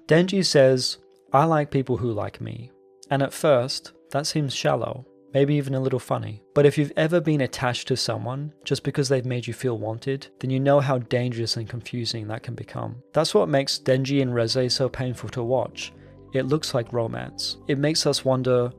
Denji says, "I like people who like me." And at first, that seems shallow, maybe even a little funny. But if you've ever been attached to someone just because they've made you feel wanted, then you know how dangerous and confusing that can become. That's what makes Denji and Reze so painful to watch. It looks like romance. It makes us wonder,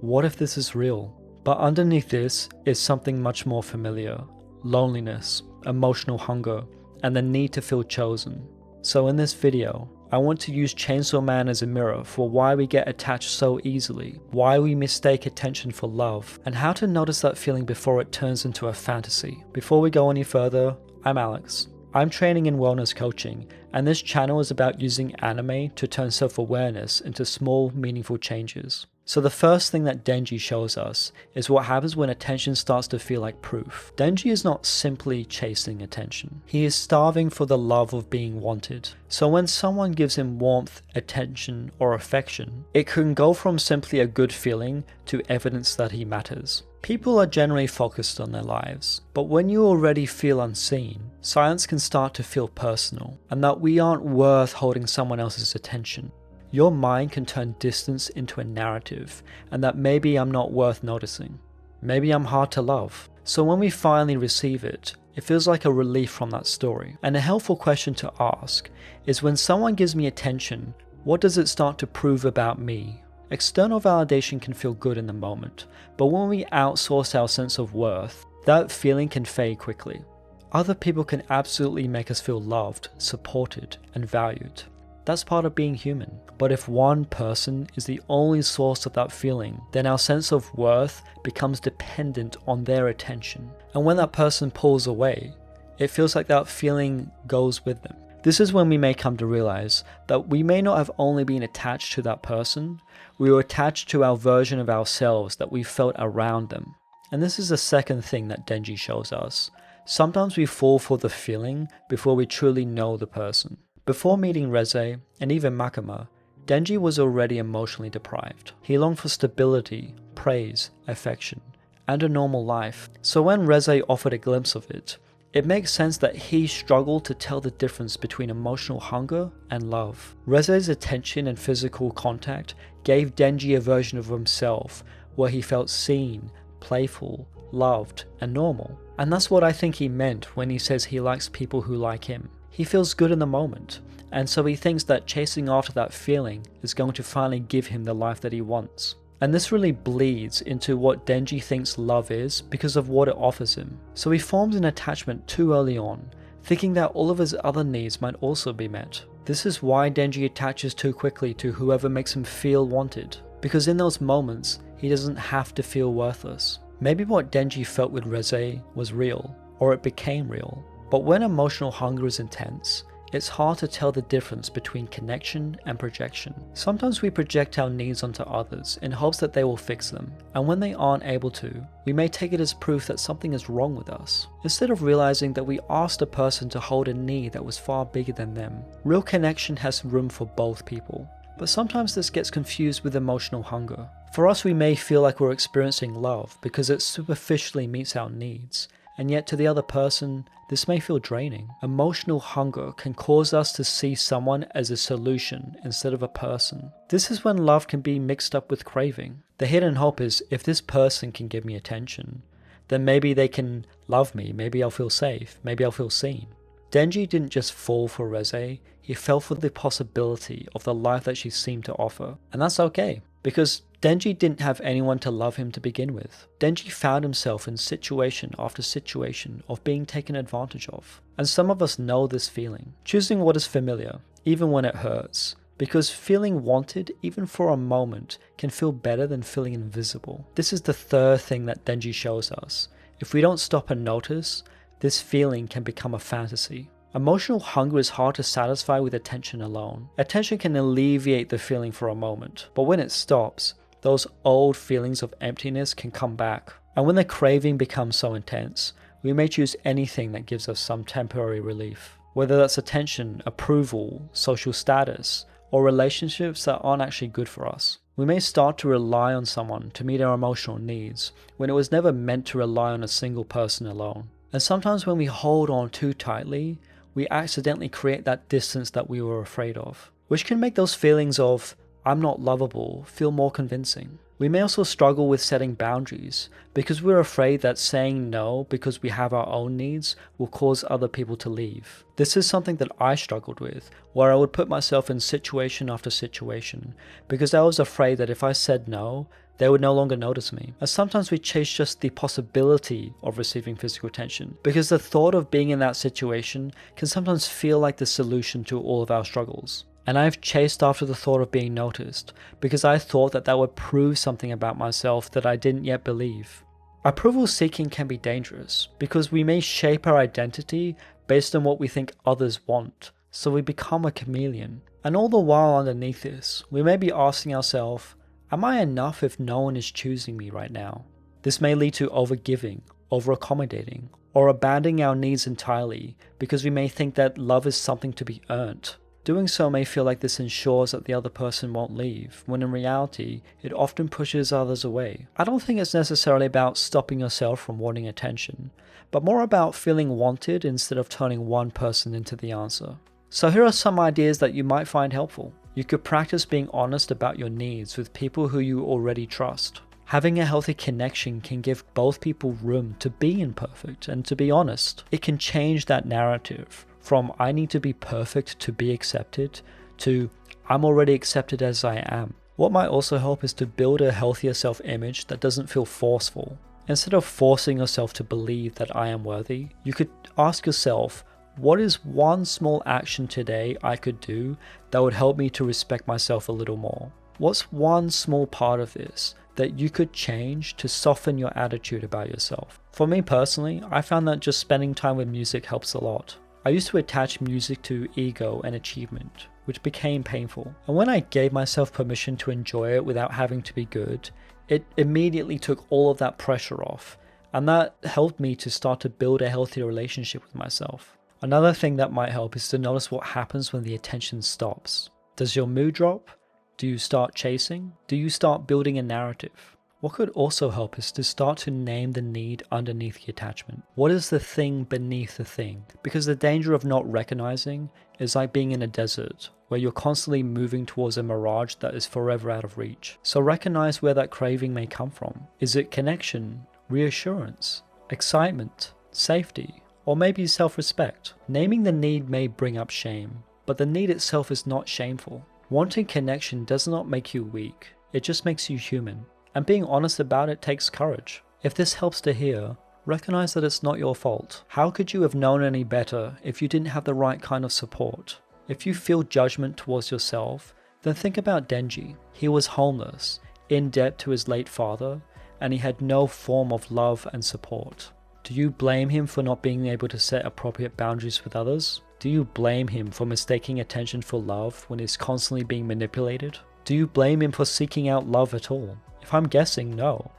what if this is real? But underneath this is something much more familiar: loneliness, emotional hunger, and the need to feel chosen. So in this video, I want to use Chainsaw Man as a mirror for why we get attached so easily, why we mistake attention for love, and how to notice that feeling before it turns into a fantasy. Before we go any further, I'm Alex. I'm training in wellness coaching, and this channel is about using anime to turn self-awareness into small, meaningful changes. So the first thing that Denji shows us is what happens when attention starts to feel like proof. Denji is not simply chasing attention. He is starving for the love of being wanted. So when someone gives him warmth, attention, or affection, it can go from simply a good feeling to evidence that he matters. People are generally focused on their lives, but when you already feel unseen, silence can start to feel personal, and that we aren't worth holding someone else's attention. Your mind can turn distance into a narrative, and that maybe I'm not worth noticing. Maybe I'm hard to love. So when we finally receive it, it feels like a relief from that story. And a helpful question to ask is, when someone gives me attention, what does it start to prove about me? External validation can feel good in the moment, but when we outsource our sense of worth, that feeling can fade quickly. Other people can absolutely make us feel loved, supported, and valued. That's part of being human. But if one person is the only source of that feeling, then our sense of worth becomes dependent on their attention. And when that person pulls away, it feels like that feeling goes with them. This is when we may come to realize that we may not have only been attached to that person, we were attached to our version of ourselves that we felt around them. And this is the second thing that Denji shows us. Sometimes we fall for the feeling before we truly know the person. Before meeting Reze, and even Makima, Denji was already emotionally deprived. He longed for stability, praise, affection, and a normal life. So when Reze offered a glimpse of it, it makes sense that he struggled to tell the difference between emotional hunger and love. Reze's attention and physical contact gave Denji a version of himself where he felt seen, playful, loved, and normal. And that's what I think he meant when he says he likes people who like him. He feels good in the moment, and so he thinks that chasing after that feeling is going to finally give him the life that he wants. And this really bleeds into what Denji thinks love is because of what it offers him. So he forms an attachment too early on, thinking that all of his other needs might also be met. This is why Denji attaches too quickly to whoever makes him feel wanted, because in those moments, he doesn't have to feel worthless. Maybe what Denji felt with Reze was real, or it became real. But when emotional hunger is intense, it's hard to tell the difference between connection and projection. Sometimes we project our needs onto others in hopes that they will fix them, and when they aren't able to, we may take it as proof that something is wrong with us, instead of realizing that we asked a person to hold a need that was far bigger than them. Real connection has room for both people, but sometimes this gets confused with emotional hunger. For us, we may feel like we're experiencing love because it superficially meets our needs, and yet to the other person, this may feel draining. Emotional hunger can cause us to see someone as a solution instead of a person. This is when love can be mixed up with craving. The hidden hope is, if this person can give me attention, then maybe they can love me, maybe I'll feel safe, maybe I'll feel seen. Denji didn't just fall for Reze, he fell for the possibility of the life that she seemed to offer. And that's okay, because Denji didn't have anyone to love him to begin with. Denji found himself in situation after situation of being taken advantage of. And some of us know this feeling, choosing what is familiar, even when it hurts. Because feeling wanted, even for a moment, can feel better than feeling invisible. This is the third thing that Denji shows us. If we don't stop and notice, this feeling can become a fantasy. Emotional hunger is hard to satisfy with attention alone. Attention can alleviate the feeling for a moment, but when it stops, those old feelings of emptiness can come back. And when the craving becomes so intense, we may choose anything that gives us some temporary relief. Whether that's attention, approval, social status, or relationships that aren't actually good for us. We may start to rely on someone to meet our emotional needs when it was never meant to rely on a single person alone. And sometimes when we hold on too tightly, we accidentally create that distance that we were afraid of. which can make those feelings of "I'm not lovable" feel more convincing. We may also struggle with setting boundaries because we're afraid that saying no because we have our own needs will cause other people to leave. This is something that I struggled with, where I would put myself in situation after situation because I was afraid that if I said no, they would no longer notice me. And sometimes we chase just the possibility of receiving physical attention because the thought of being in that situation can sometimes feel like the solution to all of our struggles. And I've chased after the thought of being noticed because I thought that that would prove something about myself that I didn't yet believe. Approval seeking can be dangerous because we may shape our identity based on what we think others want, so we become a chameleon. And all the while underneath this, we may be asking ourselves, am I enough if no one is choosing me right now? This may lead to overgiving, over-accommodating, or abandoning our needs entirely because we may think that love is something to be earned. Doing so may feel like this ensures that the other person won't leave, when in reality, it often pushes others away. I don't think it's necessarily about stopping yourself from wanting attention, but more about feeling wanted instead of turning one person into the answer. So here are some ideas that you might find helpful. You could practice being honest about your needs with people who you already trust. Having a healthy connection can give both people room to be imperfect and to be honest. It can change that narrative from "I need to be perfect to be accepted" to "I'm already accepted as I am." What might also help is to build a healthier self-image that doesn't feel forceful. Instead of forcing yourself to believe that I am worthy, you could ask yourself, what is one small action today I could do that would help me to respect myself a little more? What's one small part of this that you could change to soften your attitude about yourself? For me personally, I found that just spending time with music helps a lot. I used to attach music to ego and achievement, which became painful. And when I gave myself permission to enjoy it without having to be good, it immediately took all of that pressure off. And that helped me to start to build a healthier relationship with myself. Another thing that might help is to notice what happens when the attention stops. Does your mood drop? Do you start chasing? Do you start building a narrative? What could also help is to start to name the need underneath the attachment. What is the thing beneath the thing? Because the danger of not recognizing is like being in a desert where you're constantly moving towards a mirage that is forever out of reach. So recognize where that craving may come from. Is it connection, reassurance, excitement, safety, or maybe self-respect? Naming the need may bring up shame, but the need itself is not shameful. Wanting connection does not make you weak, it just makes you human. And being honest about it takes courage. If this helps to hear, recognize that it's not your fault. How could you have known any better if you didn't have the right kind of support? If you feel judgment towards yourself, then think about Denji. He was homeless, in debt to his late father, and he had no form of love and support. Do you blame him for not being able to set appropriate boundaries with others? Do you blame him for mistaking attention for love when he's constantly being manipulated? Do you blame him for seeking out love at all? If I'm guessing, no,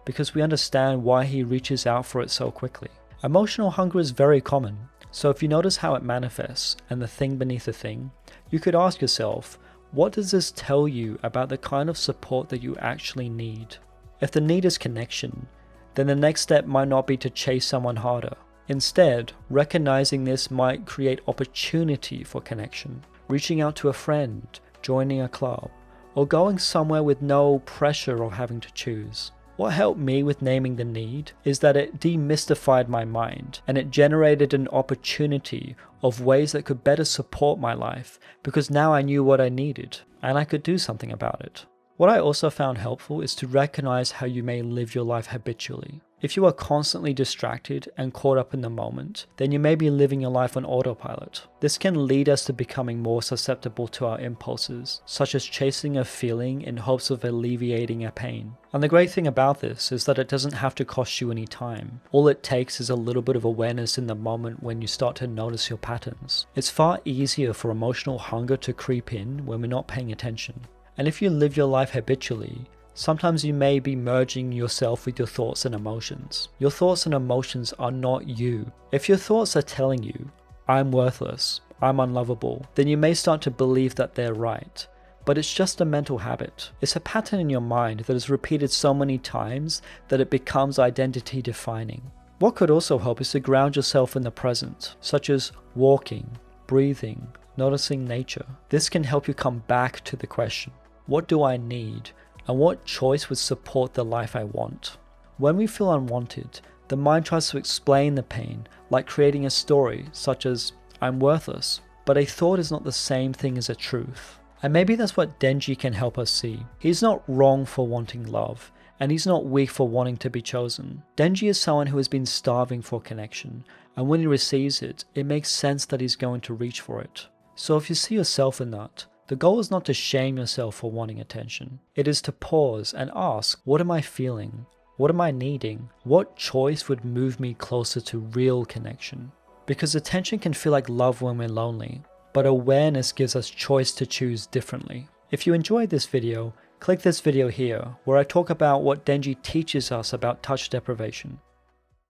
because we understand why he reaches out for it so quickly. Emotional hunger is very common, so if you notice how it manifests and the thing beneath the thing, you could ask yourself, what does this tell you about the kind of support that you actually need? If the need is connection, then the next step might not be to chase someone harder. Instead, recognizing this might create opportunity for connection, reaching out to a friend, joining a club, or going somewhere with no pressure of having to choose. What helped me with naming the need is that it demystified my mind and it generated an opportunity of ways that could better support my life because now I knew what I needed and I could do something about it. What I also found helpful is to recognize how you may live your life habitually. If you are constantly distracted and caught up in the moment, then you may be living your life on autopilot. This can lead us to becoming more susceptible to our impulses, such as chasing a feeling in hopes of alleviating a pain. And the great thing about this is that it doesn't have to cost you any time. All it takes is a little bit of awareness in the moment when you start to notice your patterns. It's far easier for emotional hunger to creep in when we're not paying attention. And if you live your life habitually, sometimes you may be merging yourself with your thoughts and emotions. Your thoughts and emotions are not you. If your thoughts are telling you, I'm worthless, I'm unlovable, then you may start to believe that they're right. But it's just a mental habit. It's a pattern in your mind that is repeated so many times that it becomes identity defining. What could also help is to ground yourself in the present, such as walking, breathing, noticing nature. This can help you come back to the question, what do I need? And what choice would support the life I want? When we feel unwanted, the mind tries to explain the pain, like creating a story such as, I'm worthless. But a thought is not the same thing as a truth. And maybe that's what Denji can help us see. He's not wrong for wanting love, and he's not weak for wanting to be chosen. Denji is someone who has been starving for connection, and when he receives it, it makes sense that he's going to reach for it. So if you see yourself in that, the goal is not to shame yourself for wanting attention. It is to pause and ask, what am I feeling? What am I needing? What choice would move me closer to real connection? Because attention can feel like love when we're lonely, but awareness gives us choice to choose differently. If you enjoyed this video, click this video here, where I talk about what Denji teaches us about touch deprivation.